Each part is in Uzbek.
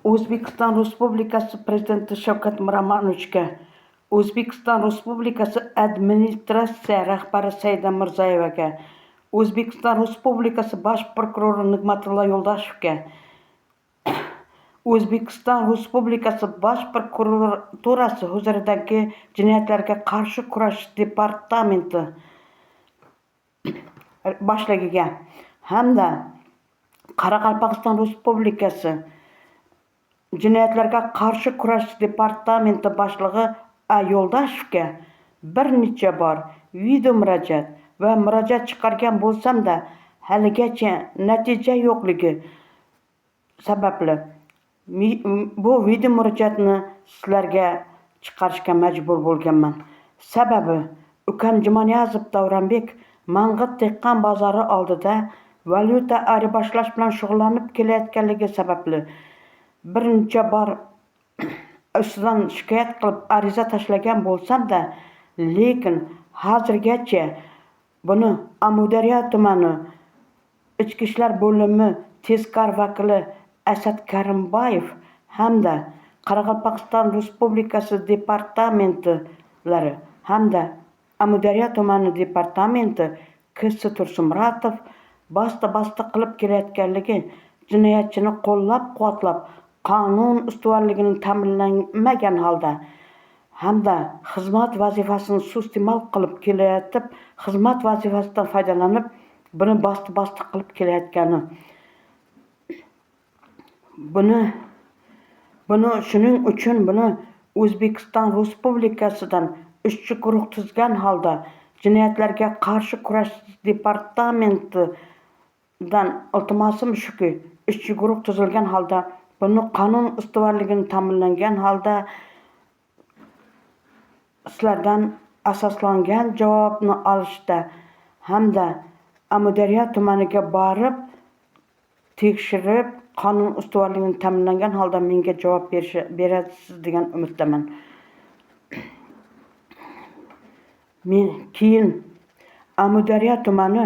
O'zbekiston Respublikasi Prezidenti Shavkat Miromonovichga, O'zbekiston Respublikasi Administratsiya rahbari Saida Mirziyoyevaga, O'zbekiston Respublikasi Bosh prokurori Nig'matilla Yo'ldashevga, O'zbekiston Respublikasi Bosh prokuraturasi huzuridagi Jinoyatlarga qarshi kurashish departamenti boshlig'iga hamda Qoraqalpog'iston Respublikasi Jinoyatlarga qarshi kurashish departamenti boshlig'i A. Yo'ldashevga bir necha bor video murojaat va murojaat chiqargan bo'lsam-da, haligacha natija yo'qligi sababli bu video murojaatni sizlarga chiqarishga majbur bo'lganman. Sababi ukam Jumaniyazov Davronbek Mang'it dehqon bozori oldida valyuta ayirboshlash bilan shug'ullanib kelayotganligi sababli bir necha bor ustidan shikoyat qilib ariza tashlagan bo'lsam-da, lekin hozirgacha buni Amudaryo tumani Ichki ishlar bo'limi tezkor vakili Asad Karimboyev hamda Qoraqalpog'iston Respublikasi departamentlari hamda Amudaryo tumani departamenti K.S. Tursunmuratov basta qilib kelayotganligi jinoyatchini qo'llab-quvvatlab qonun ustuvorligini ta'minlamagan holda hamda xizmat vazifasini suiiste'mol qilib kelayotib, xizmat vazifasidan foydalanib buni basta qilib kelayotgani. Shuning uchun buni O'zbekiston Respublikasidan ishchi guruh tuzgan holda Jinoyatlarga qarshi kurashish departamentidan iltimosim shuki, ishchi guruh tuzilgan holda buni qonun ustuvorligini ta'minlangan holda sizlardan asoslangan javobni olishda hamda Amudaryo tumaniga borib tekshirib qonun ustuvorligini ta'minlangan holda menga javob berasiz degan umiddaman. Keyin Amudaryo tumani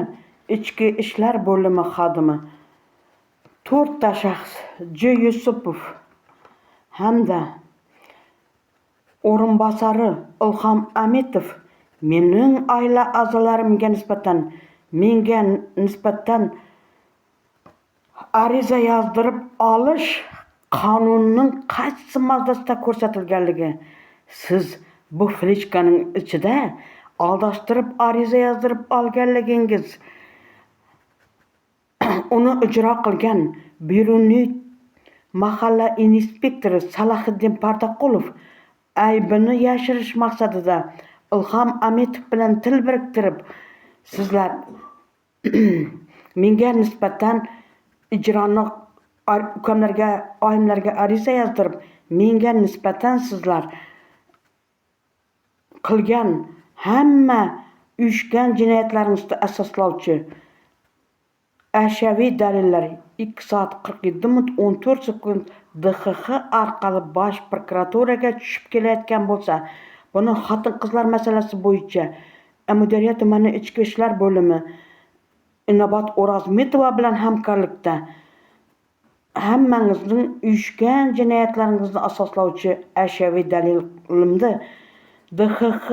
Ichki ishlar bo'limi xodimi 4 ta shaxs J. Yusupov hamda o'rinbosari Ilhom Amitov mening oila a'zolarimga menga nisbatan ariza yozdirib olish qonunning qaysi moddasida ko'rsatilganligi, siz bu flechkaning ichida aldashtirib ariza yozdirib olganligingiz, uni ijro qilgan Beruniy mahalla inspektori Salohiddin Pardaqulov aybini yashirish maqsadida Ilhom Amitov bilan til biriktirib, sizlar menga nisbatan ijroni ukamlarga, oyimlarga ariza yozdirib, menga nisbatan sizlar qilgan hamma uyushgan jinoyatlaringizni asoslovchi ashyoviy dalillar 2 soat 47 minut 14 sekund DXX orqali Bosh prokuraturaga tushib kelayotgan bo'lsa, buni xotin-qizlar masalasi bo'yicha Amudaryo tumani Ichki ishlar bo'limi Inobat O'rozmetova bilan hamkorlikda hammangizning uyushgan jinoyatlaringizni asoslovchi ashyoviy dalilimni DXX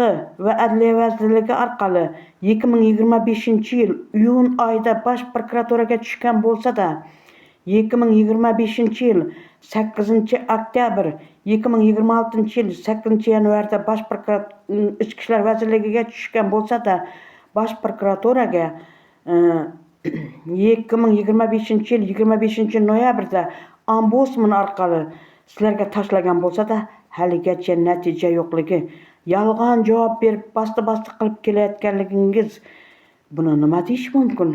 va Adliya vazirligi orqali 2025-yil iyun oyida Bosh prokuraturaga tushgan bo'lsa-da, 2025-yil 8-oktyabr, 2026-yil 8-yanvarda Bosh prokuratura Ichki ishlar vazirligiga tushgan bo'lsa-da, Bosh prokuraturaga 2025-yil 25-noyabrda ombudsman orqali sizlarga tashlagan bo'lsa-da, haligacha natija yo'qligi, yolg'on javob berib basta qilib kelayotganligingiz, buni nima deyish mumkin?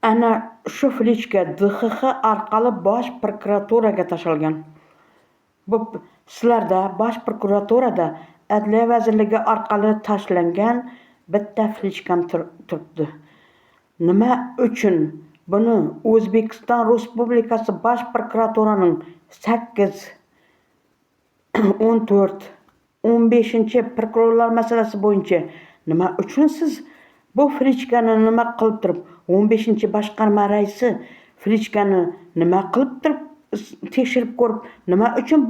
Ana shu flechka DXX orqali Bosh prokuraturaga tashalgan. Bu sizlarda Bosh prokuraturada Adliya vazirligi orqali tashlangan bitta flechkam turibdi. Nima uchun buni O'zbekiston Respublikasi Bosh prokuraturaning 8, 14, 15 prokurorlar masalasi bo'yicha nima uchun siz bu flechkani nima qilib turib 15 boshqarma raisi Filichkani nima qilib turib tekshirib ko'rib, nima uchun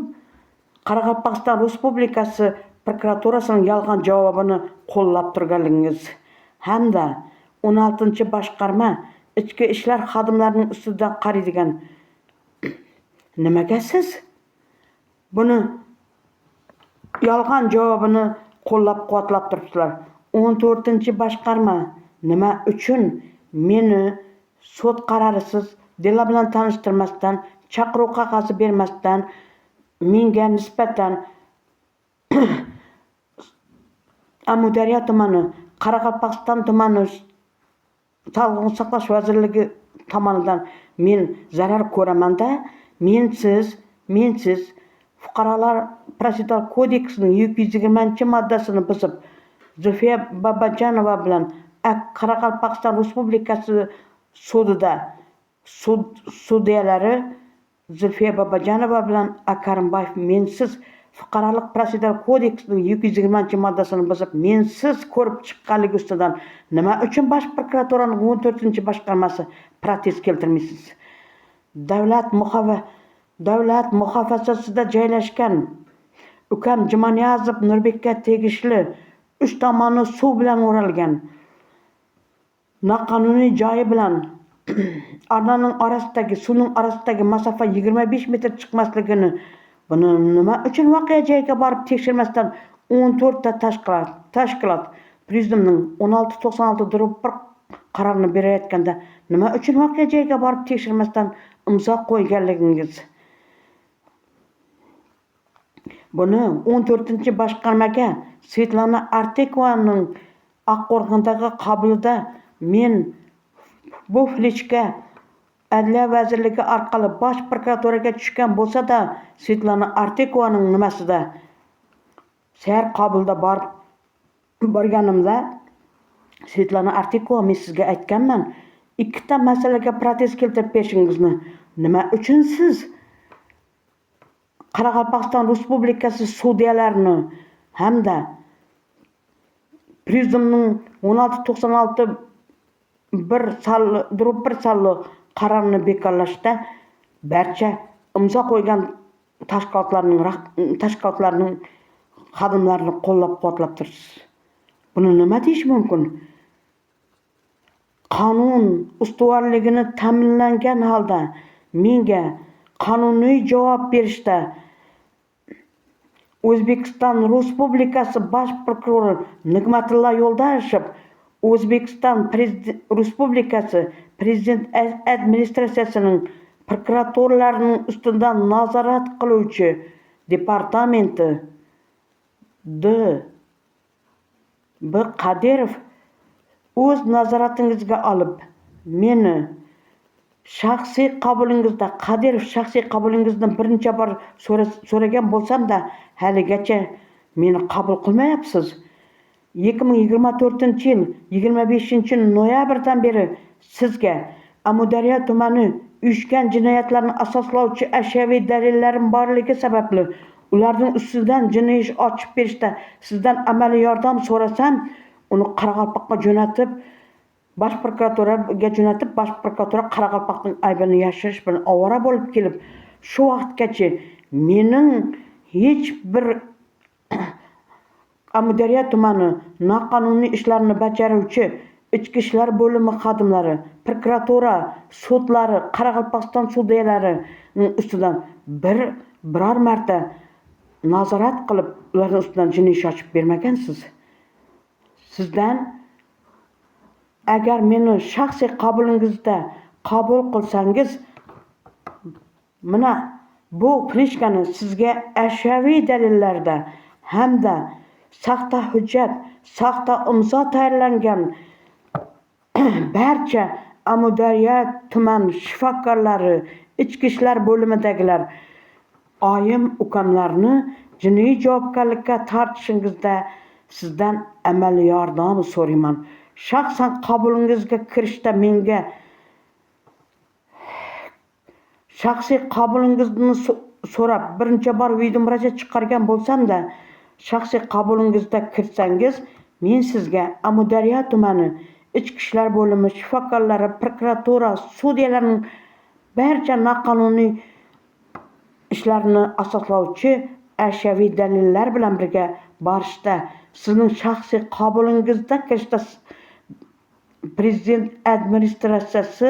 Qoraqalpog'iston Respublikasi prokuraturasining yolg'on javobini qo'llab turganligingiz hamda 16-boshqarma ichki ishlar xodimlarining ustidan qaraydigan nimaga siz buni yolg'on javobini qo'llab-quvvatlab turibsizlar? 14-boshqarma nima uchun meni sud qarorisiz delo bilan tanishtirmasdan, chaqiruv qog'ozi bermasdan menga nisbatan Amudaryo tumani, Qoraqalpog'iston tumani Sog'liqni saqlash vazirligi tomonidan men zarar ko'raman-da, mensiz Fuqarolar protsessual kodeksining 220-moddasini buzib, Zulfiya Babajanova bilan Qoraqalpog'iston Respublikasi sudida sudyalari Zulfiya Babajanova bilan Akarimbayev mensiz Fuqarolik protsessual kodeksining 220-moddasini buzib, mensiz ko'rib chiqqanligi ustidan nima uchun Bosh prokuraturaning 14-boshqarmasi protest keltirmaysiz? Davlat muhofazasida joylashgan ukam Jumaniyazov Nurbekka tegishli 3 tomoni suv bilan o'ralgan noqonuniy joyi bilan suvning orasidagi masofa 25 metr chiqmasligini, buni nima uchun voqea joyiga borib tekshirmasdan 14 ta tashkilot Prezidiumning 1696/1 qarorini berayotganda nima uchun voqea joyiga borib tekshirmasdan imzo qo'yganligingiz? Buni 14-boshqarmaga Svetlana Artekovaning Oqqo'rg'ondagi qabulida men bu filichka Adliya vazirligi orqali Bosh prokuraturaga tushgan bo'lsa-da, Svetlana Artekovaning nimasida sayr qabulda borganimda Svetlana Artekova, men sizga aytganman, 2 ta masalaga protest keltirib berishingizni. Nima uchun siz Qoraqalpog'iston Respublikasi sudyalarini hamda Prezidiumning 1696/1 sonli qarorini bekorlashda barcha imzo qo'ygan tashkilotlarning xodimlarini qo'llab-quvvatlab turibsiz. Buni nima deyish mumkin? Qonun ustuvorligini ta'minlangan holda menga qonuniy javob berishda O'zbekiston Respublikasi Bosh prokurori Nigmatilla Yo'ldoshev, O'zbekiston Respublikasi Prezident administratsiyasining prokuraturalarining ustidan nazorat qiluvchi departamenti D.B. Qadirov o'z nazoratingizga olib, meni Qadirov shaxsiy qabulingizni birinchi bor so'ragan bo'lsam-da, haligacha meni qabul qilmayapsiz. 2024-yil 25-noyabrdan beri sizga Amudaryo tumani uyushgan jinoyatlarni asoslovchi ashyoviy dalillarim borligi sababli ularning ustidan jinoiy ish ochib berishda sizdan amaliy yordam so'rasam, uni Qoraqalpoqqa jo'natib, Bosh prokuratura Qoraqalpoqning aybini yashirish bilan ovora bo'lib kelib, shu vaqtgacha mening hech bir Amudaryo tumani noqonuniy ishlarni bajaruvchi ichki ishlar bo'limi xodimlari, prokuratura, sudlari, Qoraqalpog'iston sudyalari ustidan biror marta nazorat qilib, ularning ustidan jinoiy ish ochib bermagansiz. Sizdan agar meni shaxsiy qabulingizda qabul qilsangiz, mana bu filichkani sizga ashyoviy dalillarda hamda soxta hujjat, soxta imzo tayyorlangan barcha Amudaryo tuman shifokorlari, ichki ishlar bo'limidagilar, oyim ukamlarni jinoiy javobgarlikka tortishingizda sizdan amaliy yordam so'rayman. Shaxsan qabulingizga kirishda menga shaxsiy qabulingizni so'rab birinchi bor video murojaat chiqargan bo'lsam-da, shaxsiy qabulingizda kirsangiz, men sizga Amudaryo tumani ichki ishlar bo'limi shifokorlari, prokuratura, sudyalarining barcha noqonuniy ishlarni asoslovchi ashyaviy dalillar bilan birga borishda, sizning shaxsiy qabulingizda kirishda prezident administratsiyasi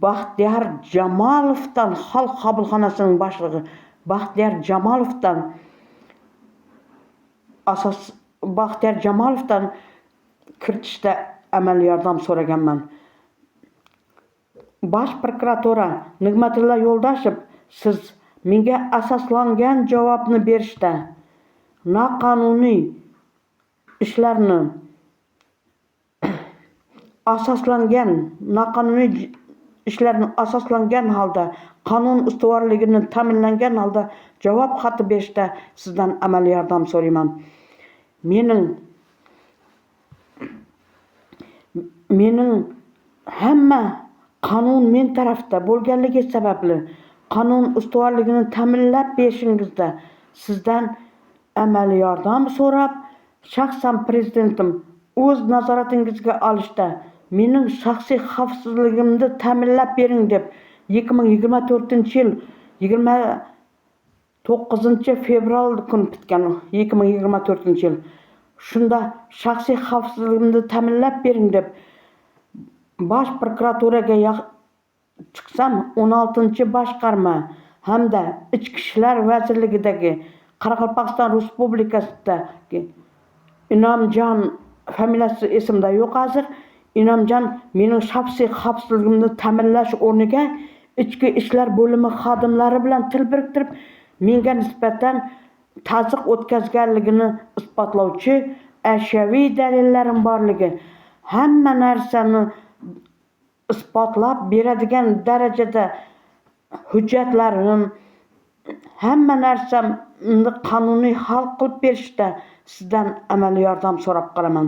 Baxtiyor Jamolovdan, xalq qabulxonasining boshlig'i Baxtiyor Jamolovdan kiritishda amaliy yordam so'raganman. Bosh prokuratura Nig'matilla Yo'ldoshev, siz menga asoslangan javobni berishda noqonuniy ishlarni asoslangan holda, qonun ustuvorligini ta'minlangan holda javob xati berishda sizdan amaliy yordam so'rayman. Mening hamma qonun men tarafda bo'lganligi sababli qonun ustuvorligini ta'minlab berishingizda sizdan amaliy yordam so'rab, shaxsan prezidentim o'z nazoratingizga olishda mening shaxsiy xavfsizligimni ta'minlab bering deb 2024-yil 29-fevral kuni bitgan 2024-yil shunda shaxsiy xavfsizligimni ta'minlab bering deb Bosh prokuraturaga chiqsam, 16-boshqarma hamda Ichki ishlar vazirligidagi Qoraqalpog'iston Respublikasidagi Inomjon familiyasi esimda yo'q hozir. Inomjon mening shaxsiy xavfsizligimni ta'minlash o'rniga Ichki ishlar bo'limi xodimlari bilan til biriktirib, menga nisbatan ta'ziq o'tkazganligini isbotlovchi ashyaviy dalillarim borligi, hamma narsani isbotlab beradigan darajada hujjatlarim, hamma narsamni qonuniy hal qilib berishda sizdan amaliy yordam so'rab qolaman.